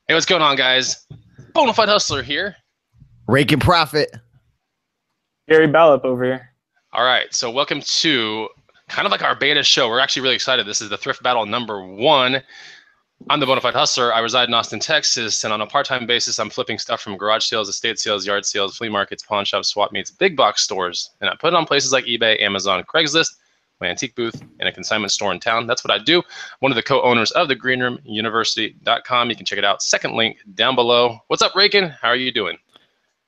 Hey, what's going on, guys? Bonafide Hustler here. Raiken Profit. Gary Ballop over here. All right, so welcome to kind of like our beta show. We're actually really excited. This is the Thrift Battle #1. I'm the Bonafide Hustler. I reside in Austin, Texas, and on a part-time basis, I'm flipping stuff from garage sales, estate sales, yard sales, flea markets, pawn shops, swap meets, big box stores, and I put it on places like eBay, Amazon, Craigslist, my antique booth, and a consignment store in town. That's what I do. One of the co-owners of the greenroomuniversity.com. You can check it out. Second link down below. What's up, Raiken? How are you doing?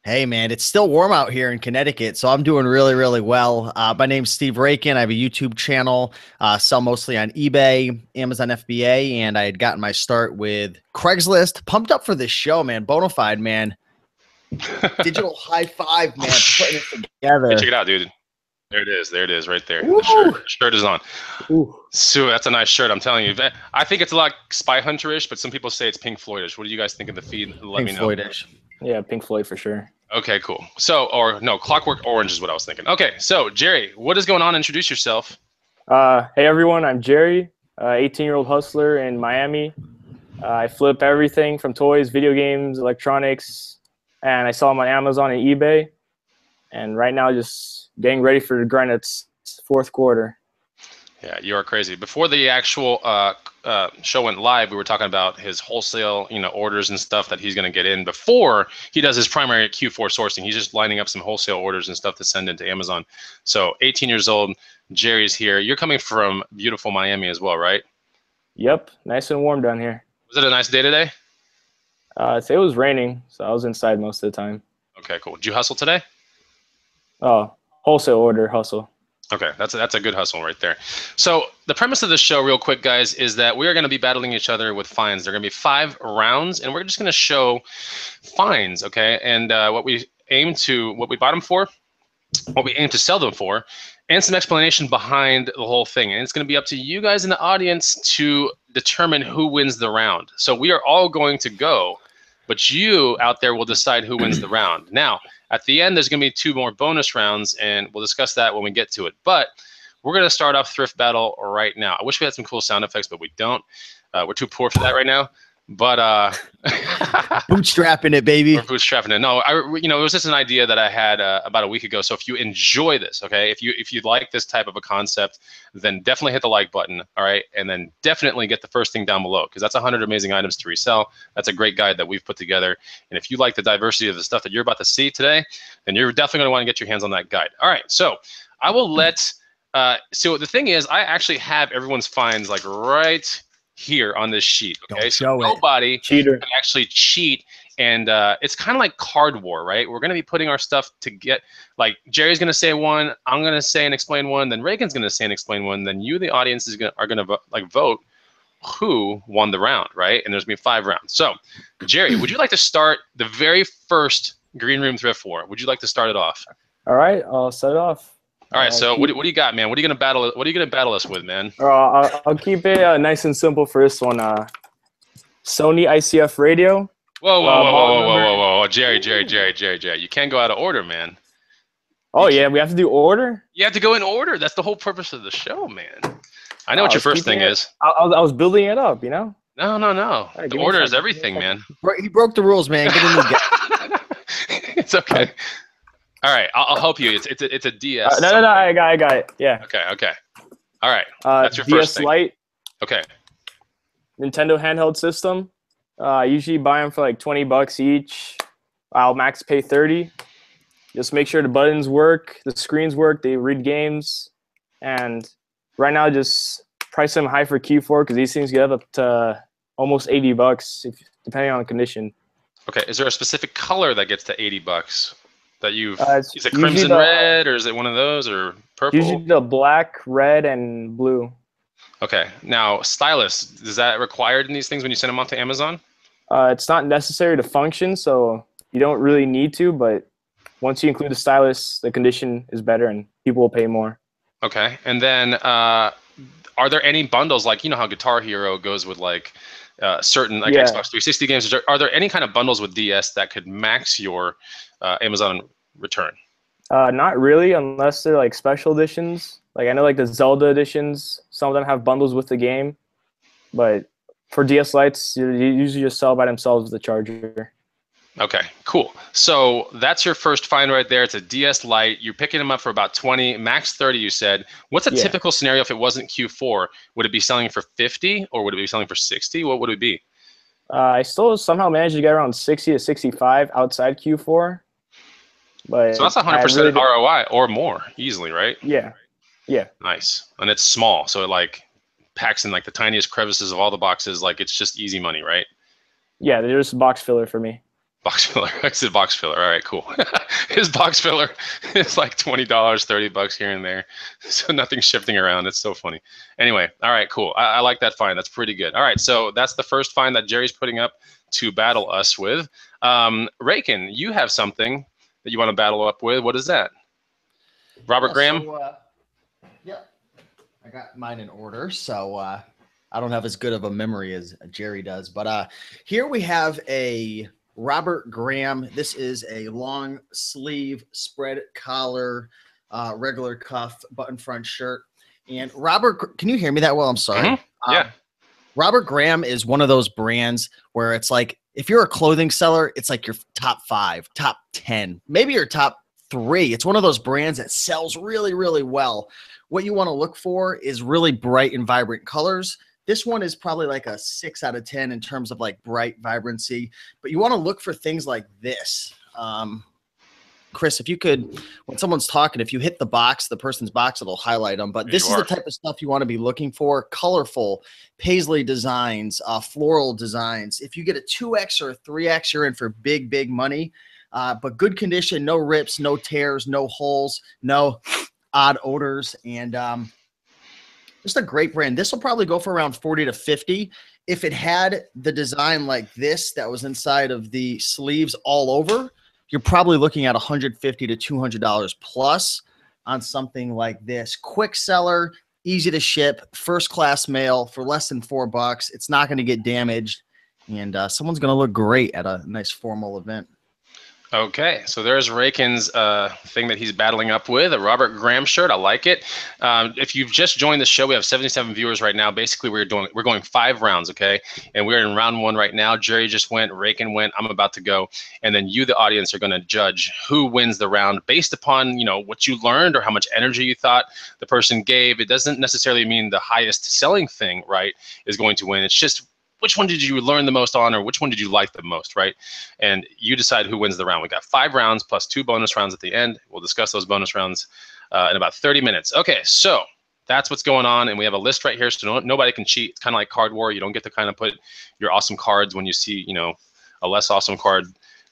Hey, man, it's still warm out here in Connecticut, so I'm doing really, really well. My name's Steve Raiken. I have a YouTube channel, sell mostly on eBay, Amazon FBA, and I had gotten my start with Craigslist. Pumped up for this show, man. Bonafide, man. Digital high five, man, for putting it together. Hey, check it out, dude. There it is. There it is right there. The shirt is on. Ooh. So that's a nice shirt, I'm telling you. I think it's a lot Spy Hunter-ish, but some people say it's Pink Floyd-ish. What do you guys think of the feed? Let me know. Floyd-ish. Yeah, Pink Floyd for sure. Okay, cool. So, or no, Clockwork Orange is what I was thinking. Okay, so Jerry, what is going on? Introduce yourself. Hey everyone, I'm Jerry, 18-year-old hustler in Miami. I flip everything from toys, video games, electronics, and I sell them on Amazon and eBay. And right now, just getting ready for the grind. It's fourth quarter. Yeah, you are crazy. Before the actual show went live, we were talking about his wholesale, orders and stuff that he's going to get in before he does his primary Q4 sourcing. He's just lining up some wholesale orders and stuff to send into Amazon. So 18 years old, Jerry's here. You're coming from beautiful Miami as well, right? Yep, nice and warm down here. Was it a nice day today? Today it was raining, so I was inside most of the time. Okay, cool. Did you hustle today? Oh, wholesale order hustle. Okay, that's a good hustle right there. So the premise of the show, real quick, guys, is that we are going to be battling each other with finds. There are going to be 5 rounds, and we're just going to show finds, okay? And what we bought them for, what we aim to sell them for, and some explanation behind the whole thing. And it's going to be up to you guys in the audience to determine who wins the round. So we are all going to go, but you out there will decide who wins the round. Now, at the end, there's going to be 2 more bonus rounds, and we'll discuss that when we get to it. But we're going to start off Thrift Battle right now. I wish we had some cool sound effects, but we don't. We're too poor for that right now. But bootstrapping it, baby. We're bootstrapping it. No, it was just an idea that I had about a week ago. So if you enjoy this, okay, if you like this type of a concept, then definitely hit the like button, all right, and then definitely get the first thing down below, because that's 100 amazing items to resell. That's a great guide that we've put together. And if you like the diversity of the stuff that you're about to see today, then you're definitely going to want to get your hands on that guide. All right, so I will let. So the thing is, I actually have everyone's finds like right here on this sheet. Okay, so nobody can actually cheat, and it's kind of like card war, right? We're going to be putting our stuff to get, like, Jerry's going to say one, I'm going to say and explain one, then Raiken's going to say and explain one, then you, the audience, are going to vote who won the round, right? And there's going to be 5 rounds. So, Jerry, would you like to start the very first Green Room Thrift War? Would you like to start it off? All right, I'll set it off. All right, so what do you got, man? What are you gonna battle? What are you gonna battle us with, man? I'll keep it nice and simple for this one. Sony ICF radio. Whoa, Jerry, you can't go out of order, man. Oh yeah, we have to do order. You have to go in order. That's the whole purpose of the show, man. I know what your first thing is. I was building it up, you know. No. Right, the order is everything, man. He broke the rules, man. Get a new guy. It's okay. All right, I'll help you. It's a DS. No, I got it. Yeah. Okay. All right. That's your first thing. DS Lite. Okay. Nintendo handheld system. I usually buy them for like $20 each. I'll max pay 30. Just make sure the buttons work, the screens work, they read games, and right now just price them high for Q4 because these things get up to almost $80 depending on the condition. Okay. Is there a specific color that gets to $80? That you've is it usually crimson red, or is it one of those, or purple? Usually the black, red, and blue. Okay. Now, stylus, is that required in these things when you send them off to Amazon? It's not necessary to function, so you don't really need to, but once you include the stylus, the condition is better and people will pay more. Okay. And then are there any bundles, like, you know how Guitar Hero goes with like certain Xbox 360 games? Are there any kind of bundles with DS that could max your Amazon return? Not really, unless they're like special editions. Like I know like the Zelda editions, some of them have bundles with the game, but For DS lights, you usually just sell by themselves with the charger. Okay, cool. So that's your first find right there. It's a DS Lite. You're picking them up for about 20, max 30, you said. What's a typical scenario if it wasn't Q4? Would it be selling for 50 or would it be selling for 60? What would it be? I still somehow managed to get around 60 to 65 outside Q4. But So that's 100% ROI or more easily, right? Yeah. Yeah. Nice. And it's small. So it like packs in like the tiniest crevices of all the boxes. Like it's just easy money, right? Yeah, they're just a box filler for me. Box filler. I said box filler. All right, cool. His box filler is like $20, $30 here and there. So nothing's shifting around. It's so funny. Anyway, all right, cool. I like that find. That's pretty good. All right, so that's the first find that Jerry's putting up to battle us with. Raiken, you have something that you want to battle up with. What is that? Robert Graham? So, yeah, I got mine in order. So I don't have as good of a memory as Jerry does. But here we have a Robert Graham. This is a long sleeve, spread collar, regular cuff, button front shirt. And Robert, can you hear me that well? I'm sorry. Mm-hmm. Yeah. Robert Graham is one of those brands where it's like, if you're a clothing seller, it's like your top 5, top 10, maybe your top 3. It's one of those brands that sells really, really well. What you want to look for is really bright and vibrant colors. This one is probably like a 6 out of 10 in terms of like bright vibrancy, but you want to look for things like this. Chris, if you could, when someone's talking, if you hit the box, the person's box, it'll highlight them. But this is the type of stuff you want to be looking for. Colorful, paisley designs, floral designs. If you get a 2X or a 3X, you're in for big, big money. But good condition, no rips, no tears, no holes, no odd odors. And just a great brand. This will probably go for around 40 to 50. If it had the design like this that was inside of the sleeves all over, you're probably looking at $150 to $200 plus on something like this. Quick seller, easy to ship, first class mail for less than $4. It's not going to get damaged, and someone's going to look great at a nice formal event. Okay, so there's Raiken's thing that he's battling up with, a Robert Graham shirt. I like it. If you've just joined the show, we have 77 viewers right now. Basically, we're going 5 rounds, okay? And we're in round 1 right now. Jerry just went, Raiken went, I'm about to go. And then you, the audience, are going to judge who wins the round based upon, you know, what you learned or how much energy you thought the person gave. It doesn't necessarily mean the highest selling thing, right, is going to win. It's just which one did you learn the most on, or which one did you like the most, right? And you decide who wins the round. We got 5 rounds plus 2 bonus rounds at the end. We'll discuss those bonus rounds in about 30 minutes. Okay, so that's what's going on, and we have a list right here, so nobody can cheat. It's kind of like Card War. You don't get to kind of put your awesome cards when you see, you know, a less awesome card.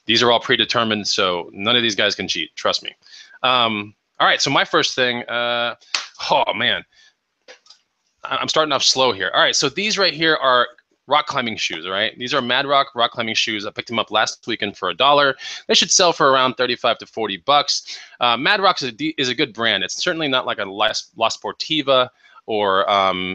These are all predetermined, so none of these guys can cheat. Trust me. All right, so my first thing, oh man, I'm starting off slow here. All right, so these right here are rock climbing shoes, all right? These are Mad Rock climbing shoes. I picked them up last weekend for $1. They should sell for around 35 to 40 bucks. Mad Rock is a good brand. It's certainly not like a La Sportiva or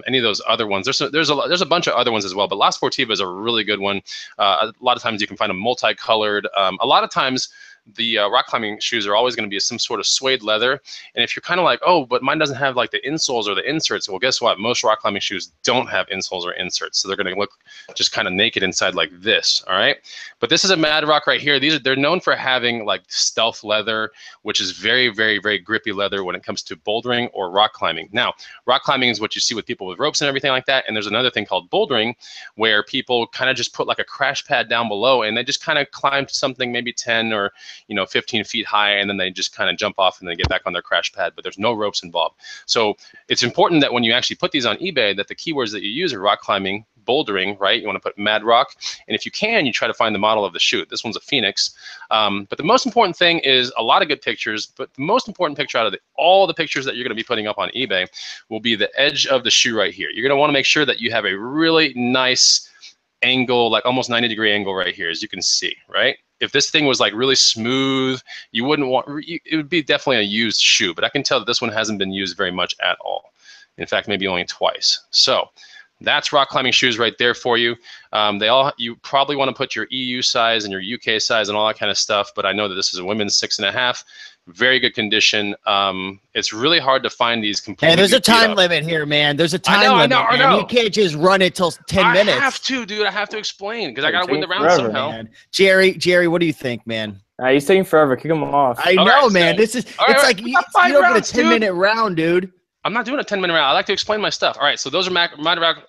any of those other ones. There's a bunch of other ones as well, but La Sportiva is a really good one. A lot of times you can find them multicolored. A lot of times the rock climbing shoes are always going to be some sort of suede leather. And if you're kind of like, oh, but mine doesn't have like the insoles or the inserts, well, guess what? Most rock climbing shoes don't have insoles or inserts. So they're going to look just kind of naked inside like this, all right? But this is a Mad Rock right here. They're known for having like stealth leather, which is very, very, very grippy leather when it comes to bouldering or rock climbing. Now, rock climbing is what you see with people with ropes and everything like that. And there's another thing called bouldering where people kind of just put like a crash pad down below and they just kind of climb to something maybe 10 or 15 feet high, and then they just kind of jump off and then get back on their crash pad, but there's no ropes involved. So it's important that when you actually put these on eBay, that the keywords that you use are rock climbing, bouldering, right? You want to put Mad Rock, and if you can, you try to find the model of the shoe. This one's a Phoenix. But the most important thing is a lot of good pictures, but the most important picture out of all the pictures that you're going to be putting up on eBay will be the edge of the shoe right here. You're going to want to make sure that you have a really nice angle, like almost 90-degree angle right here, as you can see, right? If this thing was like really smooth, you wouldn't want, it would be definitely a used shoe, but I can tell that this one hasn't been used very much at all. In fact, maybe only twice. So That's rock climbing shoes right there for you. You probably want to put your EU size and your UK size and all that kind of stuff, but I know that this is a women's 6.5. Very good condition. It's really hard to find these completely. Hey, there's a time limit here, man. There's a time limit. I know. You can't just run it till 10 minutes. I have to, dude. I have to explain because I got to win the round somehow. Man. Jerry, what do you think, man? He's taking forever. Kick him off. I know, man. This is like you don't get a 10-minute round, dude. I'm not doing a 10-minute round. I like to explain my stuff. All right, so those are my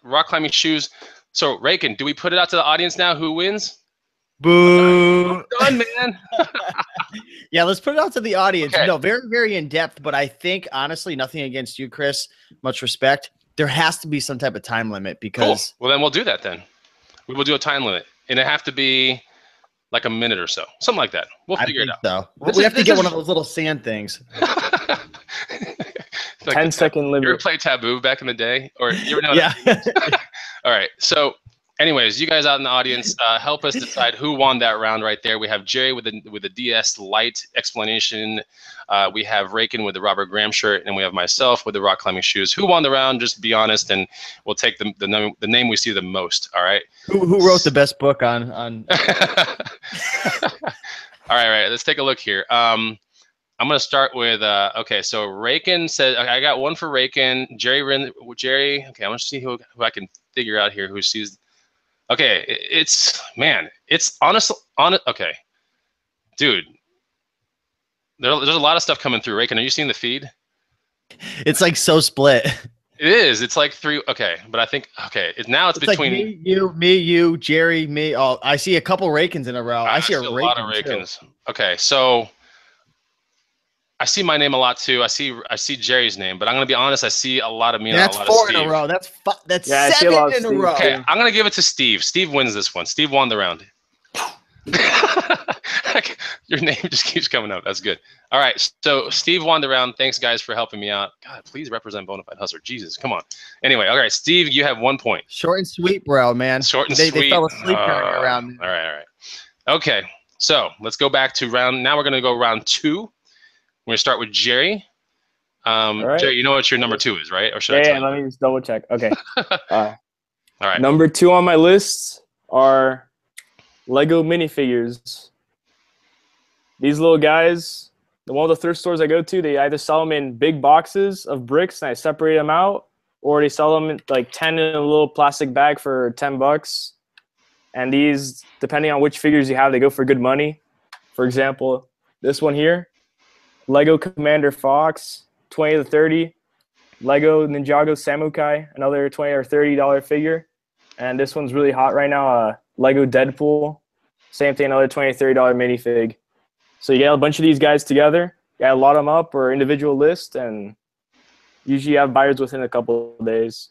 rock climbing shoes. So, Raiken, do we put it out to the audience now? Who wins? Boo. Done, man. Yeah, let's put it out to the audience. Okay. No, very, very in-depth, but I think, honestly, nothing against you, Chris. Much respect. There has to be some type of time limit because... Cool. Well, then we'll do that then. We will do a time limit. And it have to be like a minute or so. Something like that. We'll figure it out. So. We have to get one of those little sand things. Like 10-second limit. You ever play Taboo back in the day? Or you ever know? Yeah. All right. So, anyways, you guys out in the audience, help us decide who won that round right there. We have Jerry with the DS Light explanation. We have Raiken with the Robert Graham shirt, and we have myself with the rock climbing shoes. Who won the round? Just be honest, and we'll take the name we see the most. All right. Who wrote the best book on? All right. Let's take a look here. I'm going to start with, okay, so Raiken said, okay, I got one for Raiken. Jerry, okay, I'm going to see who I can figure out here who sees. Okay, it's honest, okay. Dude, there's a lot of stuff coming through. Raiken, are you seeing the feed? It's like so split. It is. It's like three. Okay, but I think, okay, now it's between like me, you, Jerry, me. Oh, I see a couple Raikens in a row. I see a lot of Raikens. Okay, so I see my name a lot too. I see Jerry's name, but I'm gonna be honest. I see a lot of me. That's and a lot 4 of Steve. in a row. That's 7 in a row. Okay, I'm gonna give it to Steve. Steve wins this one. Steve won the round. Your name just keeps coming up. That's good. All right, so Steve won the round. Thanks, guys, for helping me out. God, please represent Bonafide Hustler. Jesus, come on. Anyway, all right, Steve, you have 1 point. Short and sweet, bro, man. Short and sweet. They fell asleep around. All right. Okay, so let's go back to round. Now we're gonna go round 2. We're going to start with Jerry. Right. Jerry, you know what your number 2 is, right? Or should I tell you? Let me just double check. Okay. All right. Number 2 on my list are Lego minifigures. These little guys, the one of the thrift stores I go to, they either sell them in big boxes of bricks and I separate them out, or they sell them in like 10 in a little plastic bag for $10. And these, depending on which figures you have, they go for good money. For example, this one here. Lego Commander Fox, 20 to 30. Lego Ninjago Samukai, another $20 or $30 figure. And this one's really hot right now. Lego Deadpool, same thing, another $20 to $30 minifig. So you get a bunch of these guys together, you gotta lot them up or individual list, and usually you have buyers within a couple of days.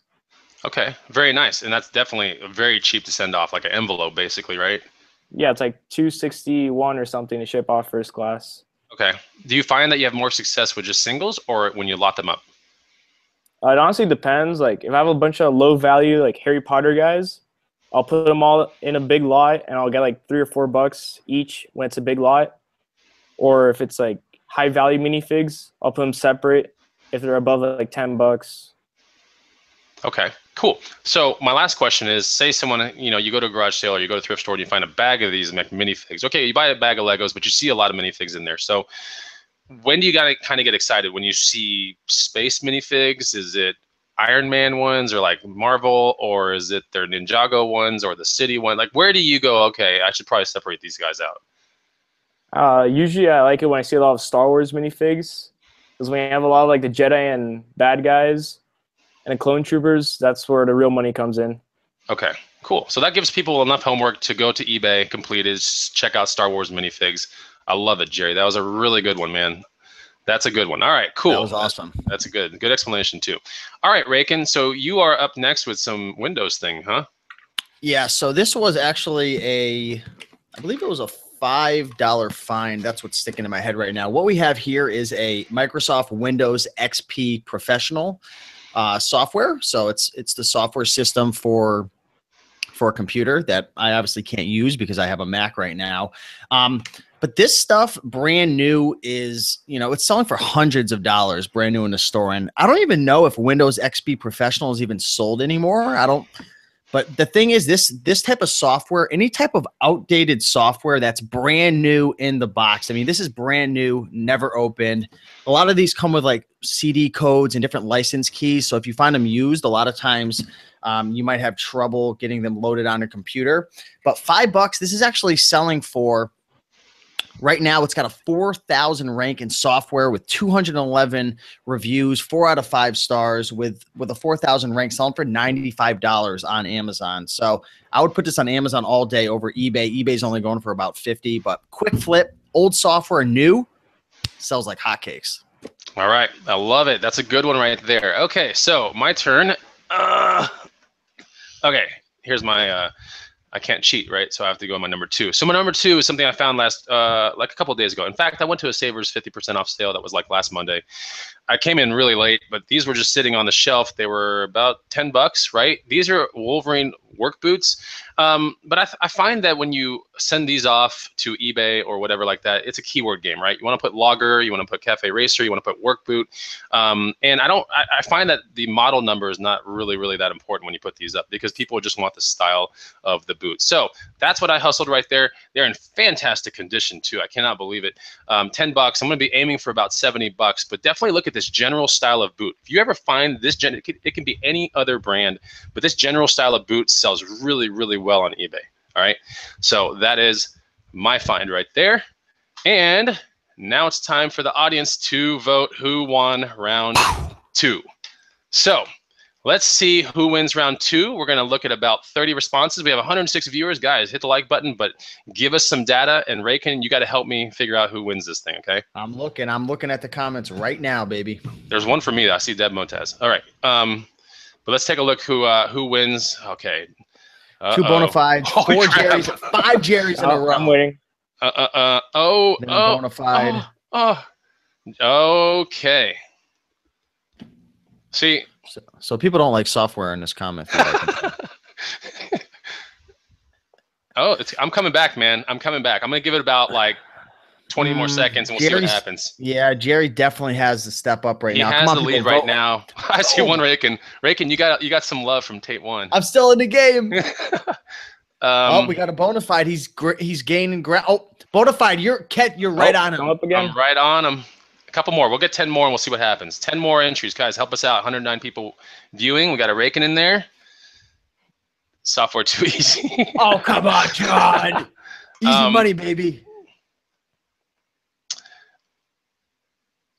Okay, very nice. And that's definitely very cheap to send off, like an envelope basically, right? Yeah, it's like $261 or something to ship off first class. Okay. Do you find that you have more success with just singles or when you lot them up? It honestly depends. Like if I have a bunch of low value like Harry Potter guys, I'll put them all in a big lot and I'll get like $3 or $4 each when it's a big lot. Or if it's like high value minifigs, I'll put them separate if they're above like $10. Okay, cool. So my last question is, say someone, you go to a garage sale or you go to a thrift store and you find a bag of these minifigs. Okay, you buy a bag of Legos, but you see a lot of minifigs in there. So when do you gotta kind of get excited? When you see space minifigs? Is it Iron Man ones or like Marvel, or is it their Ninjago ones or the city one? Like where do you go, okay, I should probably separate these guys out? Usually I like it when I see a lot of Star Wars minifigs. Because when you have a lot of like the Jedi and bad guys, and the clone troopers, that's where the real money comes in. Okay, cool. So that gives people enough homework to go to eBay, complete it, check out Star Wars minifigs. I love it, Jerry. That was a really good one, man. That's a good one. All right, cool. That was awesome. That's a good explanation too. All right, Raiken, so you are up next with some Windows thing, huh? Yeah, so this was actually I believe it was a $5 fine. That's what's sticking in my head right now. What we have here is a Microsoft Windows XP Professional software. So it's the software system for a computer that I obviously can't use because I have a Mac right now. But this stuff brand new is, you know, it's selling for hundreds of dollars brand new in the store. And I don't even know if Windows XP Professional is even sold anymore. I don't. But the thing is, this type of software, any type of outdated software that's brand new in the box. I mean, this is brand new, never opened. A lot of these come with like CD codes and different license keys. So if you find them used, a lot of times you might have trouble getting them loaded on your computer. But $5, this is actually selling for. Right now, it's got a 4,000 rank in software with 211 reviews, 4 out of 5 stars, with a 4,000 rank selling for $95 on Amazon. So I would put this on Amazon all day over eBay. eBay's only going for about 50, but quick flip, old software, new, sells like hotcakes. All right, I love it. That's a good one right there. Okay, so my turn. Okay, here's my. I can't cheat, right? So I have to go on my number 2. So my number 2 is something I found like a couple of days ago. In fact, I went to a Savers 50% off sale that was like last Monday. I came in really late, but these were just sitting on the shelf. They were about $10, right? These are Wolverine work boots. But I find that when you send these off to eBay or whatever like that, it's a keyword game, right? You want to put logger, you want to put cafe racer, you want to put work boot. And I find that the model number is not really that important when you put these up because people just want the style of the boot. So that's what I hustled right there. They're in fantastic condition too. I cannot believe it. $10. I'm going to be aiming for about $70, but definitely look at this general style of boot. If you ever find this, it can be any other brand, but this general style of boot sells really well on eBay. All right, so that is my find right there. And now it's time for the audience to vote who won round 2. So let's see who wins round 2. We're going to look at about 30 responses. We have 106 viewers. Guys, hit the like button, but give us some data. And Raiken, you got to help me figure out who wins this thing, okay? I'm looking at the comments right now, baby. There's one for me. I see Deb Motaz. All right. But let's take a look who wins. Okay. 2 Bonafide, 4 Jerry's, 5 Jerry's in a row. I'm waiting. Bonafide. Okay. See. So people don't like software in this comment. I'm coming back, man. I'm coming back. I'm gonna give it about like 20 more seconds, and we'll see what happens. Yeah, Jerry definitely has the step up right now. He has the lead right now. I see one Raiken. Raiken, you got some love from tape 1. I'm still in the game. We got a Bonafide. He's gaining ground. Oh, Bonafide, you're right on him. Up again. I'm right on him. A couple more. We'll get 10 more, and we'll see what happens. 10 more entries, guys. Help us out. 109 people viewing. We got a Raiken in there. Software too easy. Oh, come on, John. Easy money, baby.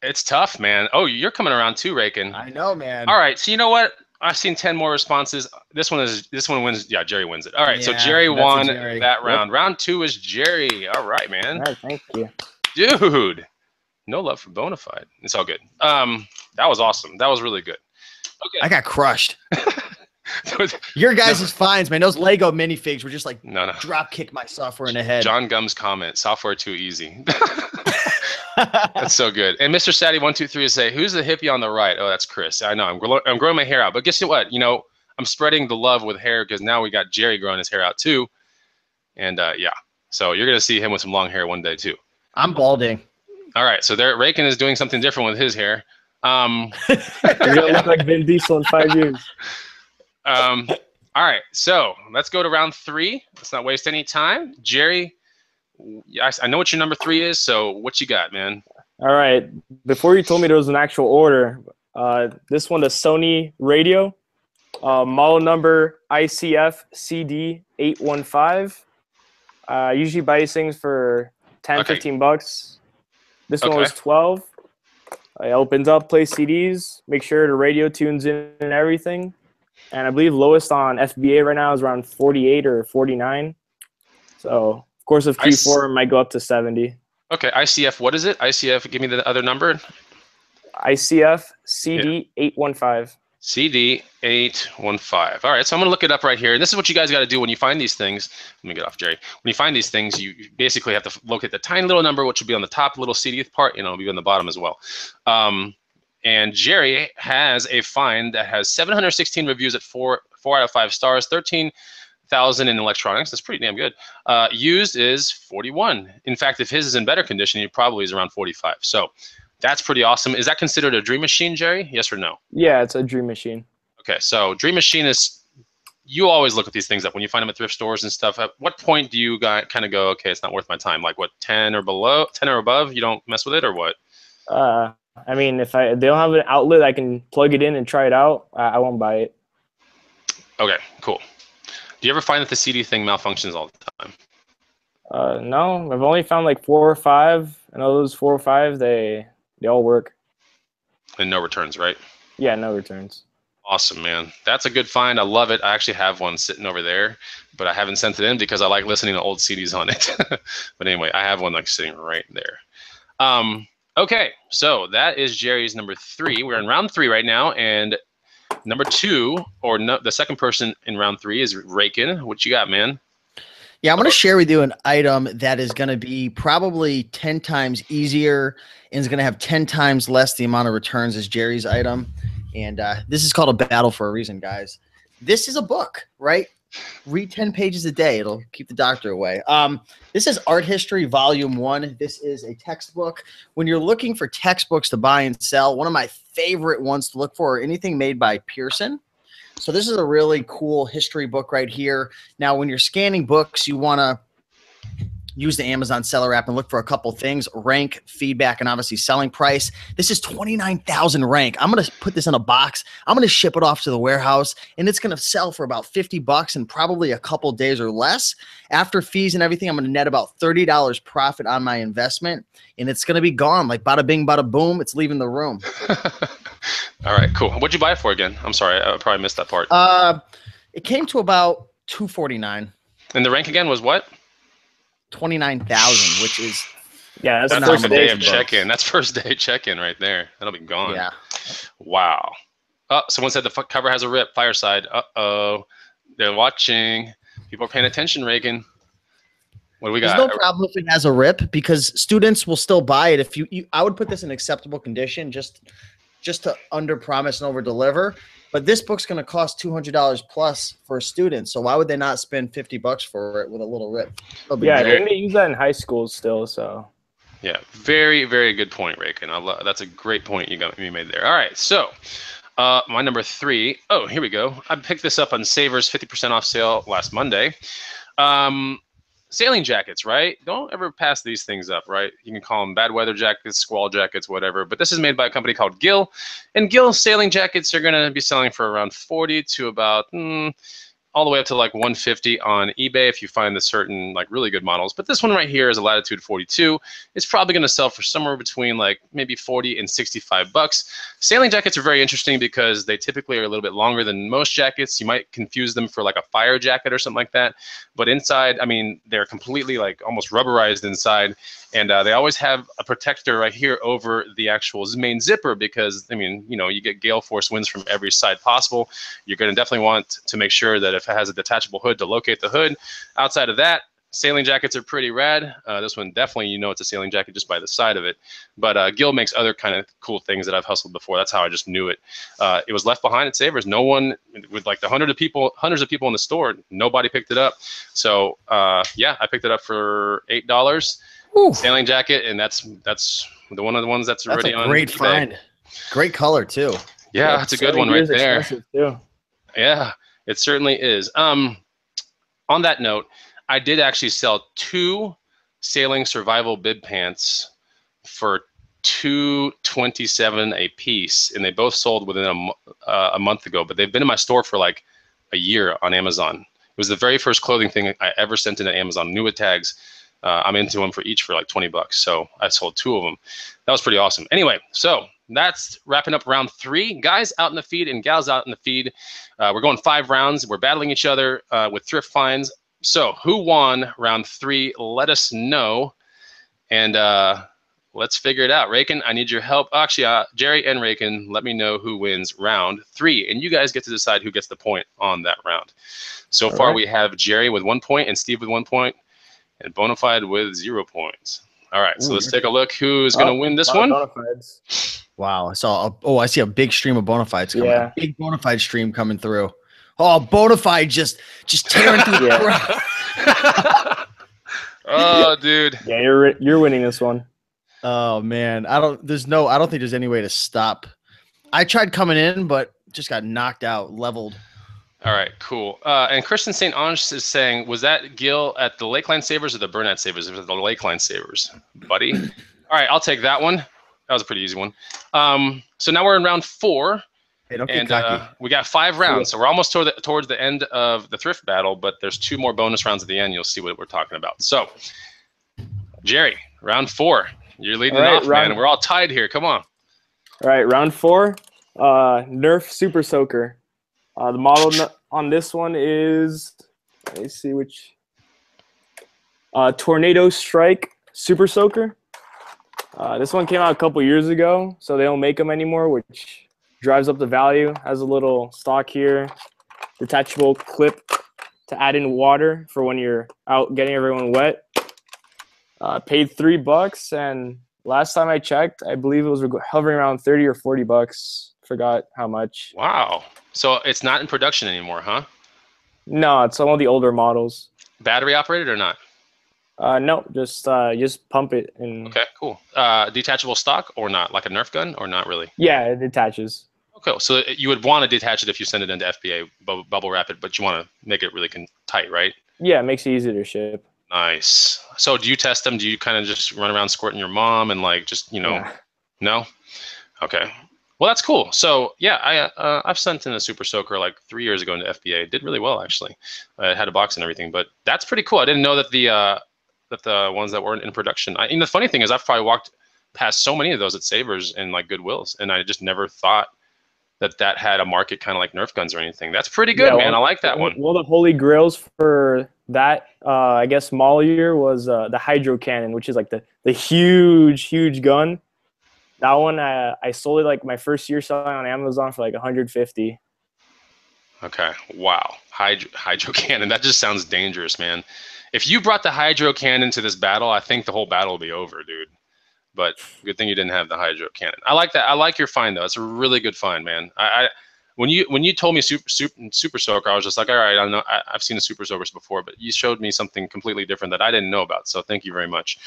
It's tough, man. Oh, you're coming around too, Raiken. I know, man. All right. So you know what? I've seen 10 more responses. This one wins. Yeah, Jerry wins it. All right. So Jerry won that round. Yep. Round 2 is Jerry. All right, man. All right, thank you. Dude. No love for Bonafide. It's all good. That was awesome. That was really good. Okay. I got crushed. Your guys' fines, man. Those Lego minifigs were just like drop kick my software in the head. John Gum's comment: software too easy. That's so good. And Mr. Saddy 123 is say, who's the hippie on the right? Oh, that's Chris. I know. I'm growing my hair out, but guess what? You know, I'm spreading the love with hair because now we got Jerry growing his hair out too. And yeah, so you're gonna see him with some long hair one day too. I'm balding. All right, so there, Raiken is doing something different with his hair. You're gonna look like Vin Diesel in 5 years. All right, so let's go to round 3. Let's not waste any time. Jerry, I know what your number 3 is. So what you got, man? All right. Before you told me there was an actual order, this one, the Sony radio, model number ICF CD815. Usually buy these things for 10, 15 bucks. This one was 12. It opens up, plays CDs, make sure the radio tunes in and everything. And I believe lowest on FBA right now is around 48 or 49. So, of course, if Q4 might go up to 70. Okay, ICF, what is it? ICF, give me the other number. ICF CD815. CD815. All right, so I'm going to look it up right here. And this is what you guys got to do when you find these things. Let me get off, Jerry. When you find these things, you basically have to look at the tiny little number, which will be on the top little CD part, it'll be on the bottom as well. And Jerry has a find that has 716 reviews at 4 out of 5 stars, 13 1,000 in electronics. That's pretty damn good. Used is 41. In fact, if his is in better condition, he probably is around 45. So that's pretty awesome. Is that considered a dream machine, Jerry? Yes or no? Yeah, it's a dream machine. Okay, so dream machine is, you always look at these things up when you find them at thrift stores and stuff. At what point do you kind of go, okay, it's not worth my time? Like what, 10 or below, 10 or above? You don't mess with it, or what? I mean, if they don't have an outlet I can plug it in and try it out, I won't buy it. Okay, cool. Do you ever find that the CD thing malfunctions all the time? No, I've only found like 4 or 5, and of those 4 or 5, they all work. And no returns, right? Yeah, no returns. Awesome, man. That's a good find. I love it. I actually have one sitting over there, but I haven't sent it in because I like listening to old CDs on it. But anyway, I have one like sitting right there. Okay, so that is Jerry's number 3. We're in round 3 right now, and number 2, or no, the second person in round 3 is Raiken. What you got, man? Yeah, I'm going to share with you an item that is going to be probably 10 times easier and is going to have 10 times less the amount of returns as Jerry's item. And this is called a battle for a reason, guys. This is a book, right? Read 10 pages a day. It'll keep the doctor away. This is Art History Volume 1. This is a textbook. When you're looking for textbooks to buy and sell, one of my favorite ones to look for are anything made by Pearson. So this is a really cool history book right here. Now, when you're scanning books, you want to use the Amazon seller app and look for a couple things: rank, feedback, and obviously selling price. This is 29,000 rank. I'm going to put this in a box. I'm going to ship it off to the warehouse, and it's going to sell for about $50 in probably a couple days or less. After fees and everything, I'm going to net about $30 profit on my investment, and it's going to be gone. Like bada bing, bada boom, it's leaving the room. All right, cool. What'd you buy it for again? I'm sorry, I probably missed that part. It came to about $249. And the rank again was what? 29,000, which is that's first day of check-in. That's first day check-in right there. That'll be gone. Yeah. Wow. Oh, someone said the cover has a rip. Fireside. Uh-oh. They're watching. People are paying attention, Raiken. What do we got? There's no problem if it has a rip because students will still buy it. If you I would put this in acceptable condition just to under promise and over deliver. But this book's going to cost $200 plus for a student. So why would they not spend $50 for it with a little rip? Yeah, I think they use that in high school still. So yeah, very, very good point, Raiken. That's a great point you made there. All right, so my number 3. Oh, here we go. I picked this up on Savers 50% off sale last Monday. Sailing jackets, right? Don't ever pass these things up, right? You can call them bad weather jackets, squall jackets, whatever. But this is made by a company called Gill. And Gill sailing jackets are going to be selling for around 40 to about all the way up to like 150 on eBay if you find the certain like really good models. But this one right here is a Latitude 42. It's probably going to sell for somewhere between like maybe 40 and 65 bucks. Sailing jackets are very interesting because they typically are a little bit longer than most jackets. You might confuse them for like a fire jacket or something like that. But inside, I mean, they're completely like almost rubberized inside. And they always have a protector right here over the actual main zipper because, I mean, you know, you get gale force winds from every side possible. You're going to definitely want to make sure that if it has a detachable hood to locate the hood. Outside of that, sailing jackets are pretty rad. This one definitely, you know, it's a sailing jacket just by the side of it. But Gill makes other kind of cool things that I've hustled before. That's how I just knew it. It was left behind at Savers. No one, with like the hundreds of people in the store, nobody picked it up. So yeah, I picked it up for $8. Ooh. Sailing jacket, and that's one of the ones that's already on. Great find. Great color too. Yeah, that's a good one right there. Too. Yeah, it certainly is. On that note, I did actually sell 2 sailing survival bib pants for $227 a piece, and they both sold within a month ago. But they've been in my store for like a year on Amazon. It was the very first clothing thing I ever sent into Amazon, new with tags. I'm into them for each for like 20 bucks. So I sold 2 of them. That was pretty awesome. Anyway, so that's wrapping up round 3. Guys out in the feed and gals out in the feed. We're going 5 rounds. We're battling each other with thrift finds. So who won round 3? Let us know. And let's figure it out. Raiken, I need your help. Actually, Jerry and Raiken, let me know who wins round 3. And you guys get to decide who gets the point on that round. So far, we have Jerry with 1 point and Steve with 1 point. And Bonafide with 0 points. All right, so let's take a look. Who's going to win this one? Wow, I see a big stream of Bonafides coming. Yeah. Big Bonafide stream coming through. Oh, Bonafide just tearing through the crowd. Oh, dude. Yeah, you're winning this one. Oh man, I don't think there's any way to stop. I tried coming in, but just got knocked out, leveled. All right, cool. And Kristen St. Ange is saying, was that Gil at the Lakeline Savers or the Burnett Savers? It was the Lakeline Savers, buddy. All right, I'll take that one. That was a pretty easy one. So now we're in round 4. Hey, don't And get cocky. we got 5 rounds. So we're almost towards the end of the thrift battle, but there's 2 more bonus rounds at the end. You'll see what we're talking about. So, Jerry, round 4. You're leading off, man. We're all tied here. Come on. All right, round 4. Nerf Super Soaker. The model on this one is, let me see which. Tornado Strike Super Soaker. This one came out a couple years ago, so they don't make them anymore, which drives up the value. Has a little stock here, detachable clip to add in water for when you're out getting everyone wet. Paid $3, and last time I checked, I believe it was hovering around 30 or 40 bucks. Forgot how much. Wow. So it's not in production anymore, huh? No, it's some of the older models. Battery operated or not? No, just pump it and. Okay, cool. Detachable stock or not? Like a Nerf gun or not really? Yeah, it detaches. Okay, so you would want to detach it if you send it into FBA, bubble wrap it, but you want to make it really tight, right? Yeah, it makes it easier to ship. Nice. So do you test them? Do you kind of just run around squirting your mom and like just, Yeah. No? Okay. Well, that's cool. So yeah, I've sent in a Super Soaker like 3 years ago into FBA. It did really well actually. It had a box and everything, but that's pretty cool. I didn't know that the ones that weren't in production. And the funny thing is, I've probably walked past so many of those at Savers and like Goodwills, and I just never thought that had a market kind of like Nerf guns or anything. That's pretty good, man. I like that one. Well, the holy grails for that, I guess, model year was the Hydro Cannon, which is like the huge gun. That one, I sold it like my first year selling on Amazon for like 150. Okay. Wow. Hydro Cannon. That just sounds dangerous, man. If you brought the Hydro Cannon to this battle, I think the whole battle will be over, dude. But good thing you didn't have the Hydro Cannon. I like that. I like your find though. It's a really good find, man. When you told me Super Soaker, I was just like, all right, I know I've seen the Super Soakers before, but you showed me something completely different that I didn't know about. So thank you very much.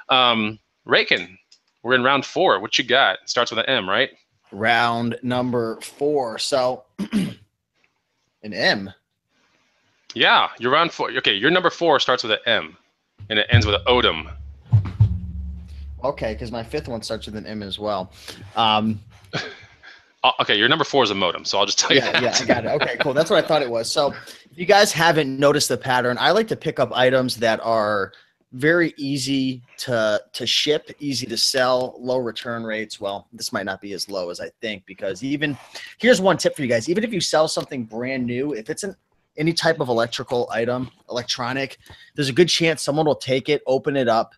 Raiken, we're in round 4. What you got? It starts with an M, right? Round number 4. So an M. Yeah, you're round 4. Okay, your number 4 starts with an M, and it ends with an Odom. Okay, because my 5th one starts with an M as well. Okay, your number 4 is a modem, so I'll just tell you that. Yeah, I got it. Okay, cool. That's what I thought it was. So if you guys haven't noticed the pattern, I like to pick up items that are very easy to ship, easy to sell, low return rates. Well, this might not be as low as I think, because here's one tip for you guys. Even if you sell something brand new, if it's any type of electrical item, electronic, there's a good chance someone will take it, open it up,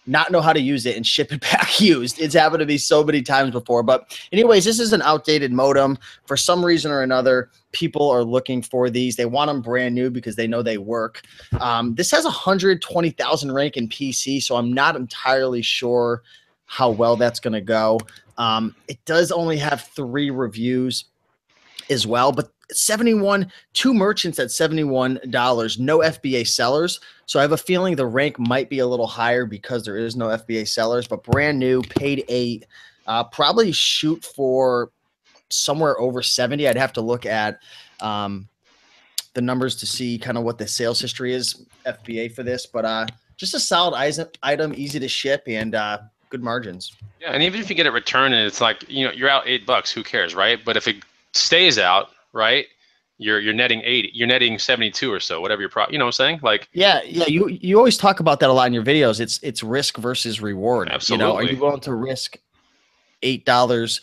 not know how to use it, and ship it back used. It's happened to me so many times before. But anyways, this is an outdated modem. For some reason or another, people are looking for these. They want them brand new because they know they work. This has 120,000 rank in PC, so I'm not entirely sure how well that's going to go. It does only have 3 reviews as well, but 71, 2 merchants at $71, no FBA sellers. So I have a feeling the rank might be a little higher because there is no FBA sellers, but brand new, paid 8, probably shoot for somewhere over 70. I'd have to look at the numbers to see kind of what the sales history is FBA for this, but just a solid item, easy to ship, and good margins. Yeah, and even if you get it returned and it's like, you're out $8, who cares, right? But if it stays out, right, you're netting 80, you're netting 72 or so, whatever your you know what I'm saying? Like, yeah, you always talk about that a lot in your videos. It's risk versus reward. Absolutely. Are you willing to risk $8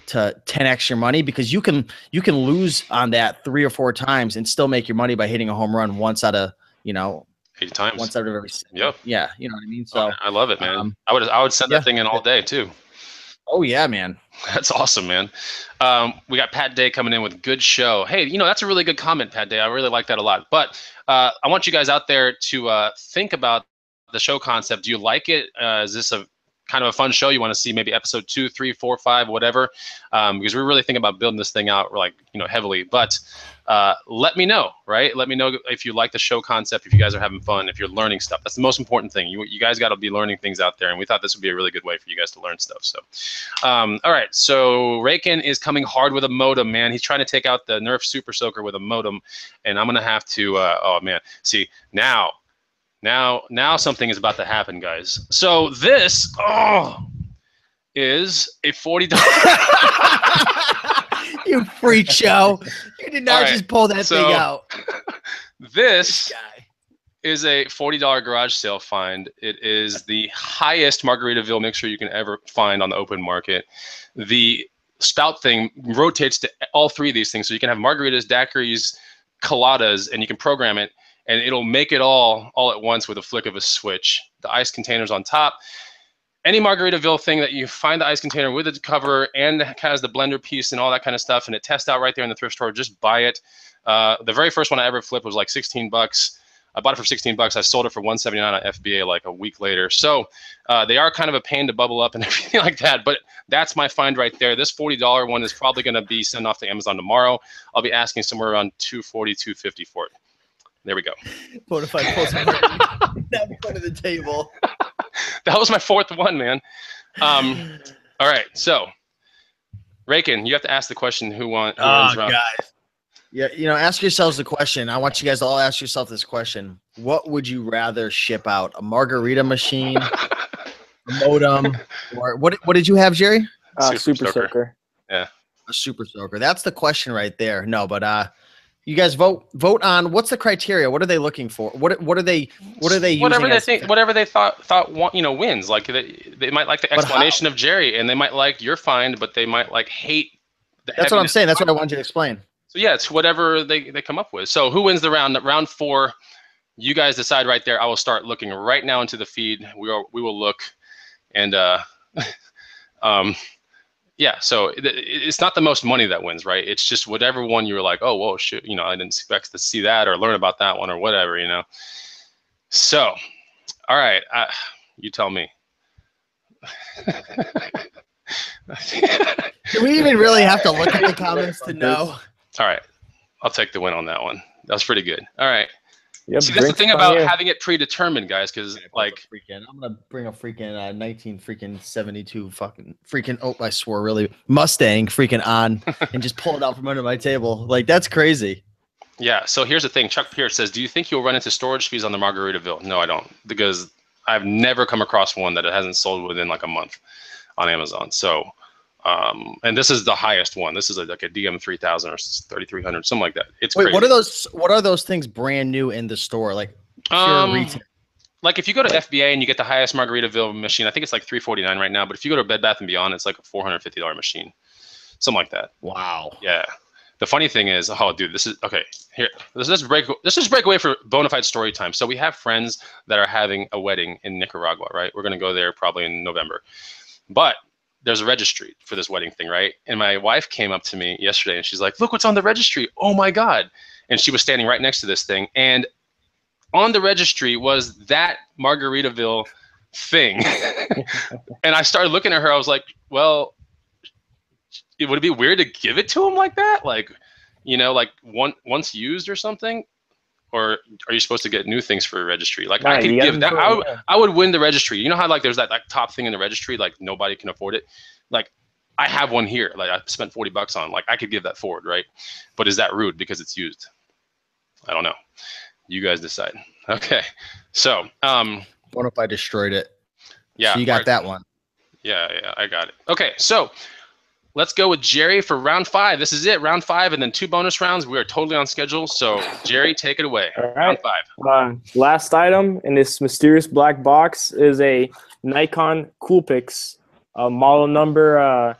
to 10x your money? Because you can lose on that 3 or 4 times and still make your money by hitting a home run once out of 8 times. Once out of every. Yep. Yeah, you know what I mean. So I love it, man. I would send that thing in all day too. Oh yeah, man. That's awesome, man. We got Pat Day coming in with good show. Hey, that's a really good comment, Pat Day. I really like that a lot. But I want you guys out there to think about the show concept. Do you like it? Is this a kind of a fun show, you want to see maybe episode 2, 3, 4, 5, whatever, because we're really thinking about building this thing out like, heavily. But let me know, right? Let me know if you like the show concept, if you guys are having fun, if you're learning stuff. That's the most important thing. You guys got to be learning things out there, and we thought this would be a really good way for you guys to learn stuff. So, all right. So Raiken is coming hard with a modem, man. He's trying to take out the Nerf Super Soaker with a modem, and I'm gonna have to. Oh man, see now something is about to happen, guys. So this is a $40. You freak show. You did not just pull that thing out. This is a $40 garage sale find. It is the highest Margaritaville mixer you can ever find on the open market. The spout thing rotates to all 3 of these things. So you can have margaritas, daiquiris, coladas, and you can program it, and it'll make it all at once with a flick of a switch. The ice container's on top. Any Margaritaville thing that you find the ice container with the cover and has the blender piece and all that kind of stuff, and it tests out right there in the thrift store, just buy it. The very first one I ever flipped was like 16 bucks. I bought it for 16 bucks. I sold it for 179 on FBA like a week later. So they are kind of a pain to bubble up and everything like that, but that's my find right there. This $40 one is probably going to be sent off to Amazon tomorrow. I'll be asking somewhere around $240, $250 for it. There we go. Bonafide pulls down in front of the table. That was my 4th one, man. All right, so Raiken, you have to ask the question who wins round. Guys. Yeah, ask yourselves the question. I want you guys to all ask yourself this question. What would you rather ship out? A margarita machine, a modem, or what did you have, Jerry? Super Soaker. Yeah. A Super Soaker. That's the question right there. No, but you guys vote on what's the criteria? What are they looking for? What are they using? Whatever they thought wins. Like they might like the explanation of Jerry, and they might like your find, but they might like hate the That's what I'm saying. That's what I wanted you to explain. So yeah, it's whatever they come up with. So who wins the round? Round 4, you guys decide right there. I will start looking right now into the feed. We will look, and yeah, so it's not the most money that wins, right? It's just whatever one you were like, oh, whoa, shit, I didn't expect to see that or learn about that one or whatever, So, all right, you tell me. Do we even really have to look at the comments to know? All right, I'll take the win on that one. That was pretty good. All right. Yep, see, that's the thing about having it predetermined, guys, because like I'm gonna bring a freaking 1972 I swore really Mustang freaking on and just pull it out from under my table. Like that's crazy. Yeah. So here's the thing. Chuck Pierce says, "Do you think you'll run into storage fees on the Margaritaville?" No, I don't, because I've never come across one that it hasn't sold within like a month on Amazon. So, and this is the highest one. This is like a DM3000 or 3300, something like that. It's Wait, crazy. What are those things brand new in the store? Like pure retail? Like if you go to FBA and you get the highest Margaritaville machine, I think it's like $349 right now. But if you go to Bed Bath & Beyond, it's like a $450 machine, something like that. Wow. Yeah. The funny thing is, oh, dude, this is okay. Here, let's just break away for Bonafide story time. So we have friends that are having a wedding in Nicaragua, right? We're gonna go there probably in November, but there's a registry for this wedding thing, right? And my wife came up to me yesterday and she's like, "Look what's on the registry! Oh my god!" And she was standing right next to this thing, and on the registry was that Margaritaville thing. And I started looking at her. I was like, well, would it be weird to give it to him like that? Like, like once used or something? Or are you supposed to get new things for a registry? Like I could give that. I would win the registry. You know how like there's that like top thing in the registry, like nobody can afford it. Like I have one here. Like I spent $40 on. Like I could give that forward, right? But is that rude because it's used? I don't know. You guys decide. Okay. So what if I destroyed it? Yeah. So you got that one. Yeah, I got it. Okay, so let's go with Jerry for round 5. This is it, round 5, and then 2 bonus rounds. We are totally on schedule. So Jerry, take it away. All right. Round 5. Last item in this mysterious black box is a Nikon Coolpix, model number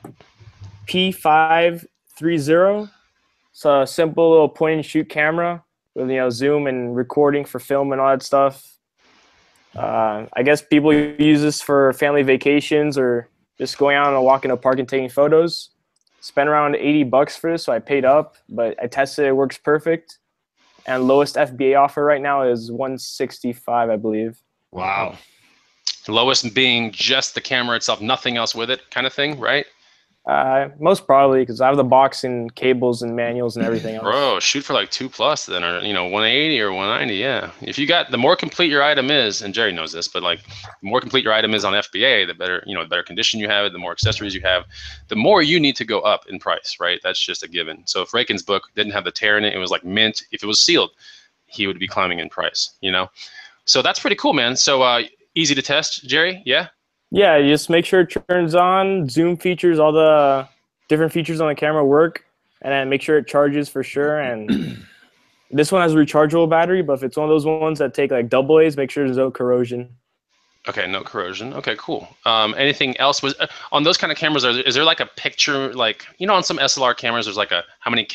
P530. It's a simple little point and shoot camera with zoom and recording for film and all that stuff. I guess people use this for family vacations or just going out on a walk in a park and taking photos. Spent around $80 for this, so I paid up, but I tested it, works perfect. And lowest FBA offer right now is $165, I believe. Wow. Lowest being just the camera itself, nothing else with it, kind of thing, right? Most probably, because I have the box and cables and manuals and everything else. Bro, shoot for like 2+ then, or 180 or 190. Yeah, if you got, the more complete your item is, and Jerry knows this, but like the more complete your item is on FBA, the better, the better condition you have it, the more accessories you have, the more you need to go up in price, right? That's just a given. So if Raiken's book didn't have the tear in it, it was like mint. If it was sealed, he would be climbing in price. So that's pretty cool, man. So easy to test, Jerry. Yeah. Yeah, you just make sure it turns on, zoom features, all the different features on the camera work, and then make sure it charges for sure. And this one has a rechargeable battery, but if it's one of those ones that take like AA, make sure there's no corrosion. Okay, no corrosion. Okay, cool. Anything else was on those kind of cameras? Is there like a picture, like on some SLR cameras, there's like a how many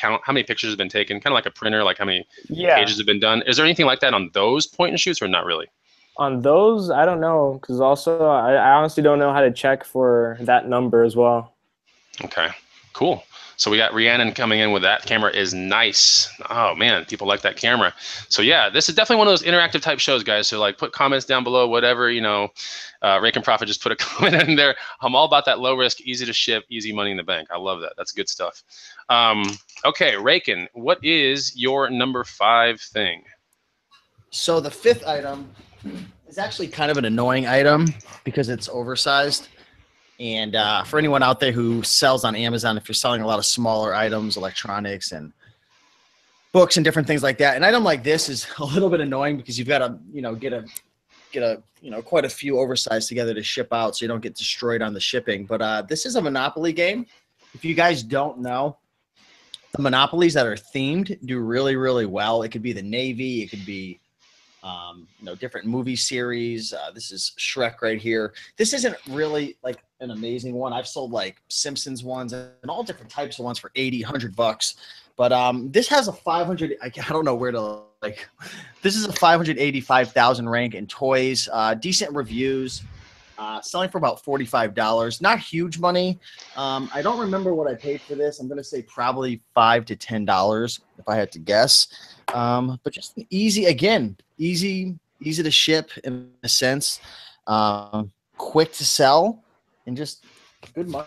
pictures have been taken, kind of like a printer, like how many pages have been done. Is there anything like that on those point and shoots, or not really? On those, I don't know, because also I honestly don't know how to check for that number as well. Okay, cool. So we got Rhiannon coming in with that. Camera is nice. Oh man, people like that camera. So yeah, this is definitely one of those interactive type shows, guys. So like put comments down below, whatever, Raiken Profit just put a comment in there. I'm all about that low risk, easy to ship, easy money in the bank. I love that. That's good stuff. Okay, Raiken, what is your number 5 thing? So the 5th item is actually kind of an annoying item because it's oversized. And for anyone out there who sells on Amazon, if you're selling a lot of smaller items, electronics and books and different things like that, an item like this is a little bit annoying because you've got to get quite a few oversized together to ship out so you don't get destroyed on the shipping. But this is a Monopoly game. If you guys don't know, the Monopolies that are themed do really, really well. It could be the Navy. It could be different movie series. This is Shrek right here. This isn't really like an amazing one. I've sold like Simpsons ones and all different types of ones for 80, 100 bucks. But this has a 500. I don't know where to like. This is a 585,000 rank in toys. Decent reviews. Selling for about $45. Not huge money. I don't remember what I paid for this. I'm going to say probably $5 to $10 if I had to guess. But just easy to ship in a sense, quick to sell, and just good money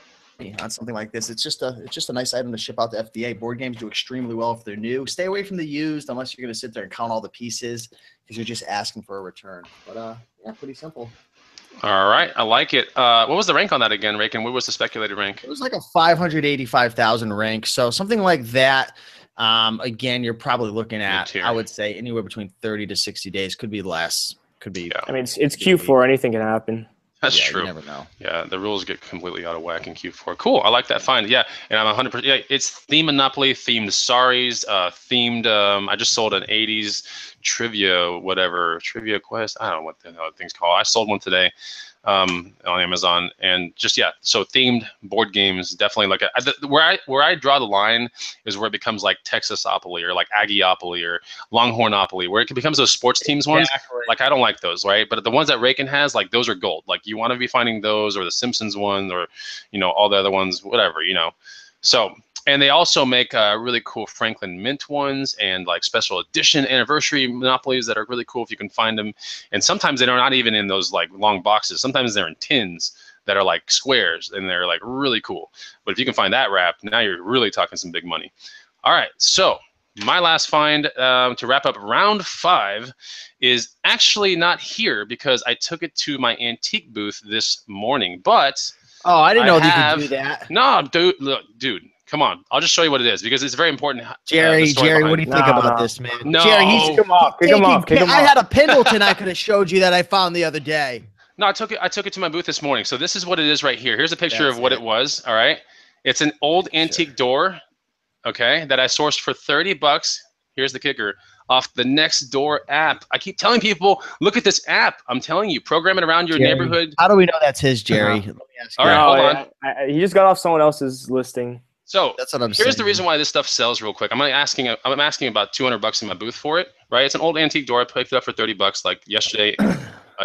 on something like this. It's just a nice item to ship out to FDA. Board games do extremely well if they're new. Stay away from the used unless you're going to sit there and count all the pieces because you're just asking for a return. But yeah, pretty simple. All right, I like it. What was the rank on that again, Raiken? What was the speculated rank? It was like a 585,000 rank. So something like that. Again, you're probably looking at, I would say, anywhere between 30 to 60 days. Could be less. Could be. I mean, it's Q4. Anything can happen. That's true. You never know. Yeah, the rules get completely out of whack in Q4. Cool. I like that find. Yeah, and I'm 100%. Yeah, it's themed Monopoly, themed Saris, themed. I just sold an 80s trivia quest. I don't know what the hell that thing's called. I sold one today. On Amazon, and just so themed board games definitely like where I draw the line is where it becomes like Texasopoly or like Aggieopoly or Longhornopoly, where it becomes those sports teams ones. Exactly. Like I don't like those, right? But the ones that Raiken has, like those are gold. Like you want to be finding those or the Simpsons ones or all the other ones, whatever. So. And they also make really cool Franklin Mint ones and like special edition anniversary Monopolies that are really cool if you can find them. And sometimes they're not even in those like long boxes. Sometimes they're in tins that are like squares and they're like really cool. But if you can find that wrap, now you're really talking some big money. All right, so my last find to wrap up round 5 is actually not here because I took it to my antique booth this morning. But oh, I didn't know you could do that. No, dude. Come on, I'll just show you what it is because it's very important. Jerry, what do you think about this, man? No, Jerry, kick him off. I had a Pendleton I could have showed you that I found the other day. No, I took it to my booth this morning. So this is what it is right here. Here's a picture of what it was. All right, it's an old antique door, okay, that I sourced for $30. Here's the kicker. Off the Nextdoor app. I keep telling people, look at this app. I'm telling you, program it around your neighborhood. How do we know that's his, Jerry? Let me ask you. All right, hold on. He just got off someone else's listing. So that's what I'm saying. Here's the reason why this stuff sells real quick. I'm asking about $200 in my booth for it, right? It's an old antique door. I picked it up for $30 like yesterday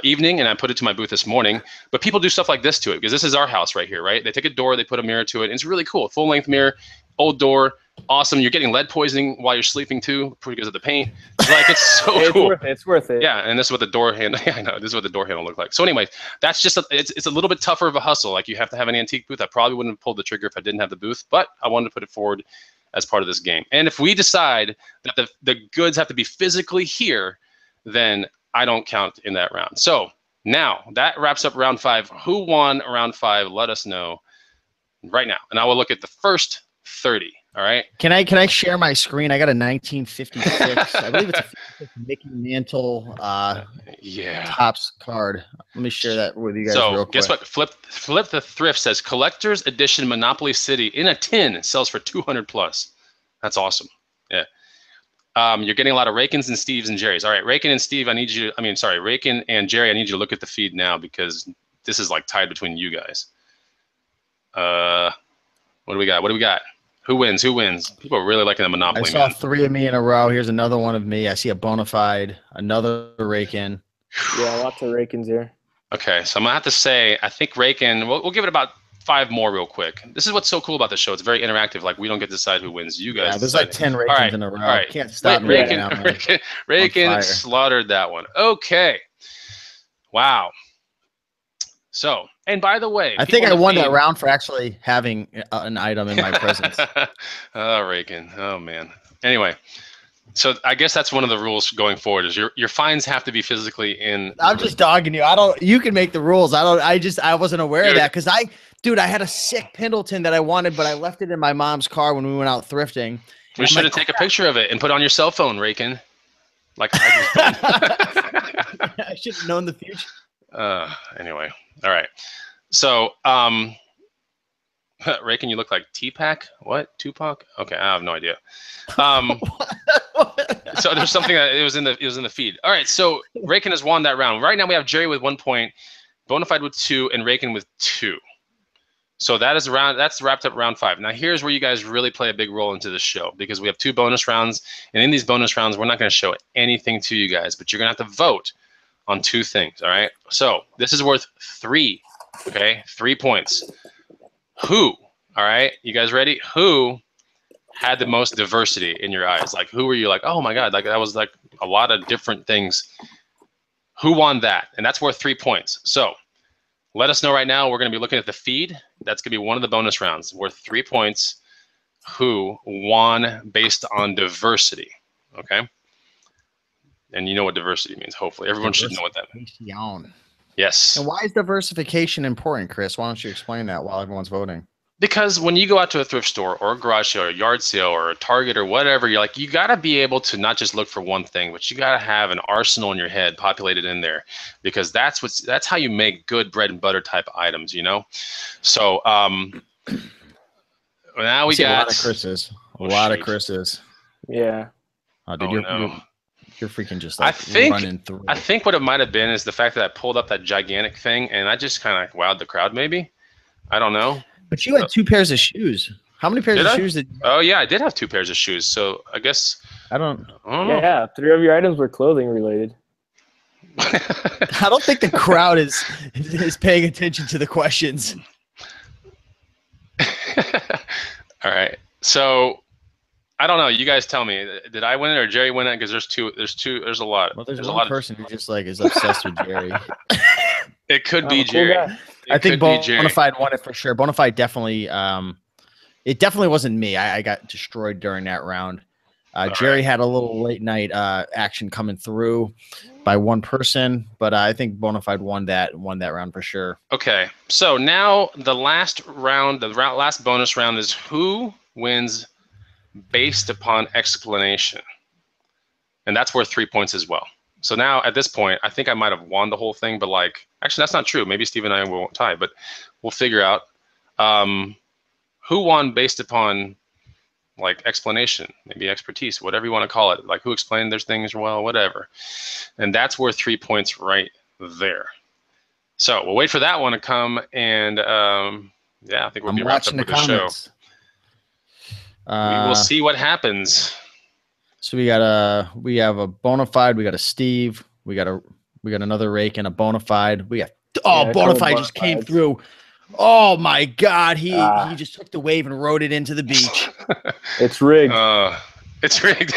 evening, and I put it to my booth this morning. But people do stuff like this to it because this is our house right here, right? They take a door, they put a mirror to it, and it's really cool. Full length mirror, old door, Awesome. You're getting lead poisoning while you're sleeping too, because of the paint. Like, it's so It's cool. worth it. It's worth it. Yeah, and this is what the door handle. Yeah, I know. This is what the door handle looked like. So anyway, that's just it's a little bit tougher of a hustle. Like, you have to have an antique booth. I probably wouldn't have pulled the trigger if I didn't have the booth, but I wanted to put it forward as part of this game. And if we decide that the goods have to be physically here, then I don't count in that round. So now that wraps up round 5. Who won round 5? Let us know right now, and I will look at the first 30. All right. Can I share my screen? I got a 1956. I believe it's a 56 Mickey Mantle Topps card. Let me share that with you guys real quick. Guess what? Flip the Thrift says collector's edition Monopoly City in a tin sells for 200 plus. That's awesome. Yeah. You're getting a lot of Raikens and Steves and Jerry's. All right, Raiken and Steve, Raiken and Jerry, I need you to look at the feed now because this is like tied between you guys. What do we got? What do we got? Who wins? Who wins? People are really liking the Monopoly. I saw 3 of me in a row. Here's another one of me. I see a Bonafide, another Raiken. Yeah, lots of Raikens here. Okay, so I'm gonna have to say, I think Raiken. We'll give it about 5 more real quick. This is what's so cool about the show. It's very interactive. Like, we don't get to decide who wins. You guys. Yeah, there's like 10 Raikens in a row. All right. Can't stop me. Raiken slaughtered that one. Okay. Wow. So, and by the way, I think I won that round for actually having an item in my presence. Oh, Raiken. Oh, man. Anyway, so I guess that's one of the rules going forward is your fines have to be physically in. I'm just dogging you. You can make the rules. I wasn't aware of that because I had a sick Pendleton that I wanted, but I left it in my mom's car when we went out thrifting. We should have taken a picture of it and put it on your cell phone, Raiken. Like I just did. I should have known the future. Anyway, all right. So, Raiken, you look like T-Pac. What? Tupac? Okay, I have no idea. So there's something that it was in the feed. All right, so Raiken has won that round. Right now we have Jerry with 1 point, Bonafide with 2, and Raiken with 2. So that's wrapped up round 5. Now here's where you guys really play a big role into this show because we have 2 bonus rounds, and in these bonus rounds we're not going to show anything to you guys, but you're going to have to vote on 2 things. All right. So this is worth 3. Okay, 3 points. Who? All right, you guys ready? Who had the most diversity in your eyes? Like, who were you like, oh my God, like that was like a lot of different things. Who won that? And that's worth 3 points. So let us know right now. We're going to be looking at the feed. That's going to be one of the bonus rounds worth 3 points. Who won based on diversity? Okay. And you know what diversity means, hopefully. Everyone should know what that means. Yes. And why is diversification important, Chris? Why don't you explain that while everyone's voting? Because when you go out to a thrift store or a garage sale or a yard sale or a Target or whatever, you're like, you got to be able to not just look for one thing, but you got to have an arsenal in your head populated in there because that's how you make good bread and butter type items, you know? So now we got a lot of Chris's. A lot of Chris's. Yeah. Oh, dude, you're freaking just like running through. I think what it might have been is the fact that I pulled up that gigantic thing and I just kind of wowed the crowd maybe. I don't know. But you had 2 pairs of shoes. How many pairs of shoes did you have? Oh, yeah, I did have 2 pairs of shoes. So I guess. I don't know. Yeah, 3 of your items were clothing related. I don't think the crowd is paying attention to the questions. All right. So I don't know. You guys tell me. Did I win it or Jerry win it? Because there's a lot. Well, there's one person who just like is obsessed with Jerry. It could be Jerry. Cool. I think Bonafide won it for sure. Bonafide definitely. It definitely wasn't me. I got destroyed during that round. Jerry had a little late night action coming through by one person, but I think Bonafide won that round for sure. Okay, so now the last round, last bonus round is who wins based upon explanation, and that's worth 3 points as well. So now at this point, I think I might have won the whole thing, but like, actually, that's not true. Maybe Steve and I won't tie, but we'll figure out who won based upon like explanation, maybe expertise, whatever you want to call it. Like who explained their things well, whatever. And that's worth 3 points right there. So we'll wait for that one to come, and yeah, I think we'll be wrapped up with the show. We will see what happens. So we have a Bonafide, we got a Steve, we got another Raiken, a Bonafide. We got Bonafide just came through. Oh my God, he Ah, just took the wave and rode it into the beach. it's rigged. It's rigged.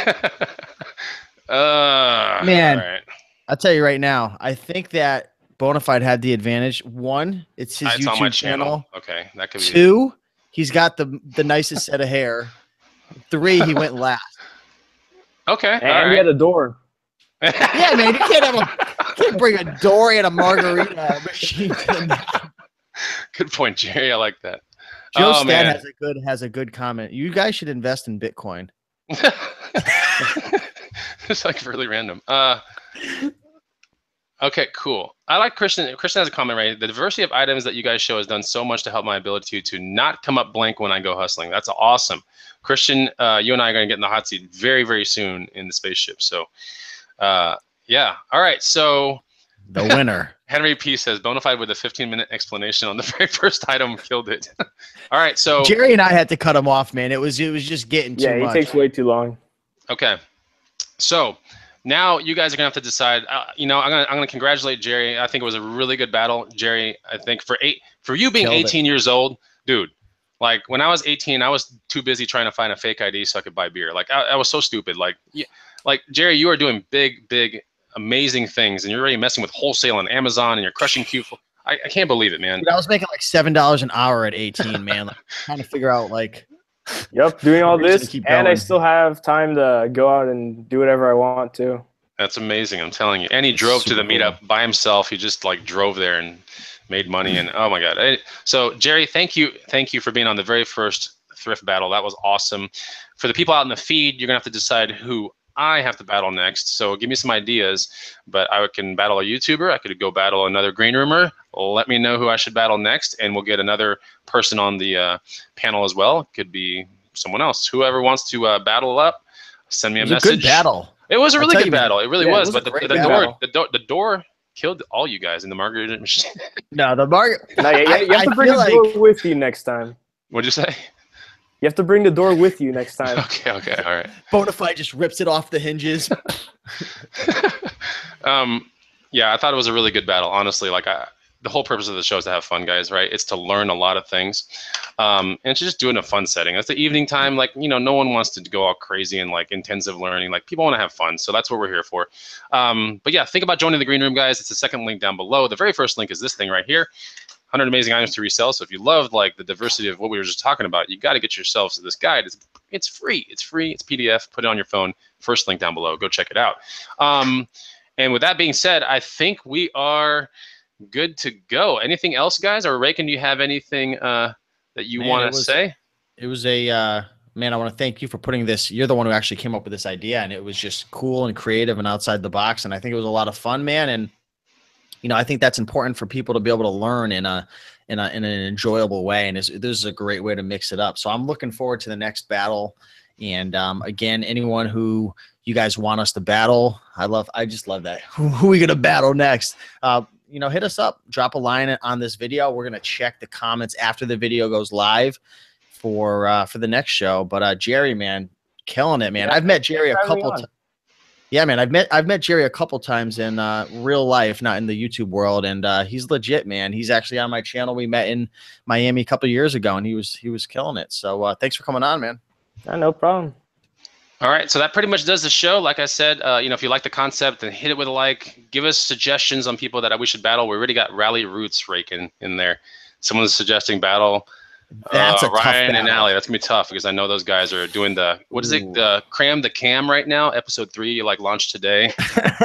All Man, right. I'll tell you right now, I think that Bonafide had the advantage. One, it's his It's on my YouTube channel. channel. Okay, that could be. Two, he's got the nicest set of hair. Three, he went last. Okay, all And he had right. a door. Yeah, man, you can't bring a door and a margarita machine to the net. Good point, Jerry. I like that. Joe Oh Stan man. has a good comment. You guys should invest in Bitcoin. It's like really random. Okay, cool. I like Christian. Christian has a comment, right? The diversity of items that you guys show has done so much to help my ability to not come up blank when I go hustling. That's awesome. Christian, you and I are going to get in the hot seat very, very soon in the spaceship. So, yeah. All right. So, The winner. Henry P says, Bonafide with a 15-minute explanation on the very first item killed it. All right. So, Jerry and I had to cut him off, man. It was just getting too Yeah, he much. takes way too long. okay. So, now you guys are gonna have to decide. I'm gonna congratulate Jerry. I think it was a really good battle, Jerry. I think for you being Killed it. 18 years old, dude. Like when I was 18, I was too busy trying to find a fake ID so I could buy beer. Like I was so stupid. Like Jerry, you are doing big, amazing things, and you're already messing with wholesale on Amazon, and you're crushing Q4. I can't believe it, man. Dude, I was making like $7 an hour at 18, man. Like, trying to figure out like Yep, doing all reason to this, keep and I going. still have time to go out and do whatever I want to. That's amazing. I'm telling you. And he drove to the Super cool. meetup by himself. He just like drove there and made money. And oh my God. So Jerry, thank you for being on the very first thrift battle. That was awesome. For the people out in the feed, you're gonna have to decide who I have to battle next. So give me some ideas. But I can battle a YouTuber. I could go battle another green roomer. Let me know who I should battle next, and we'll get another person on the panel as well. It could be someone else. Whoever wants to battle up, send me a It was message. a good battle. It was a I'll really tell good you, man. battle. It really Yeah, it was. was a But great the battle. door killed all you guys in the margarita machine. No, the market. No, you have to bring the door with you next time. What'd you say? You have to bring the door with you next time. Okay, all right. Bonafide just rips it off the hinges. Yeah, I thought it was a really good battle. Honestly, the whole purpose of the show is to have fun, guys. Right? It's to learn a lot of things, and to just do it in a fun setting. It's the evening time. Like no one wants to go all crazy and like intensive learning. Like people want to have fun, so that's what we're here for. But yeah, think about joining the green room, guys. It's the second link down below. The very first link is this thing right here. 100 amazing items to resell. So if you love like the diversity of what we were just talking about, you got to get yourselves this guide. It's free. It's PDF. Put it on your phone. First link down below. Go check it out. And with that being said, I think we are good to go. Anything else, guys? Or Raiken, do you have anything that you want to say? It was a man. I want to thank you for putting this. You're the one who actually came up with this idea, and it was just cool and creative and outside the box. And I think it was a lot of fun, man. And I think that's important for people to be able to learn in an enjoyable way. And this is a great way to mix it up. So I'm looking forward to the next battle. And again, anyone who you guys want us to battle, I just love that. Who are we gonna battle next? Hit us up, drop a line on this video. We're gonna check the comments after the video goes live for the next show. But Jerry, man, killing it, man. Yeah, I've met Jerry a couple times. Yeah, man, I've met Jerry a couple times in real life, not in the YouTube world, and he's legit, man. He's actually on my channel. We met in Miami a couple years ago, and he was killing it. So thanks for coming on, man. No problem. All right, so that pretty much does the show. Like I said, if you like the concept, then hit it with a like. Give us suggestions on people that we should battle. We already got Rally Roots Raiken in there. Someone's suggesting battle. That's a tough Ryan and battle. Allie. That's gonna be tough because I know those guys are doing the cram the cam right now. Episode 3 like launched today.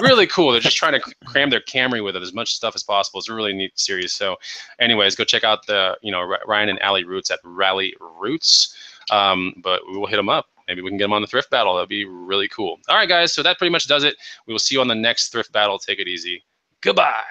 Really cool. They're just trying to cram their Camry with it as much stuff as possible. It's a really neat series. So, anyways, go check out the Ryan and Allie Roots at Rally Roots. But we will hit them up. Maybe we can get them on the thrift battle. That'd be really cool. All right, guys. So that pretty much does it. We will see you on the next thrift battle. Take it easy. Goodbye.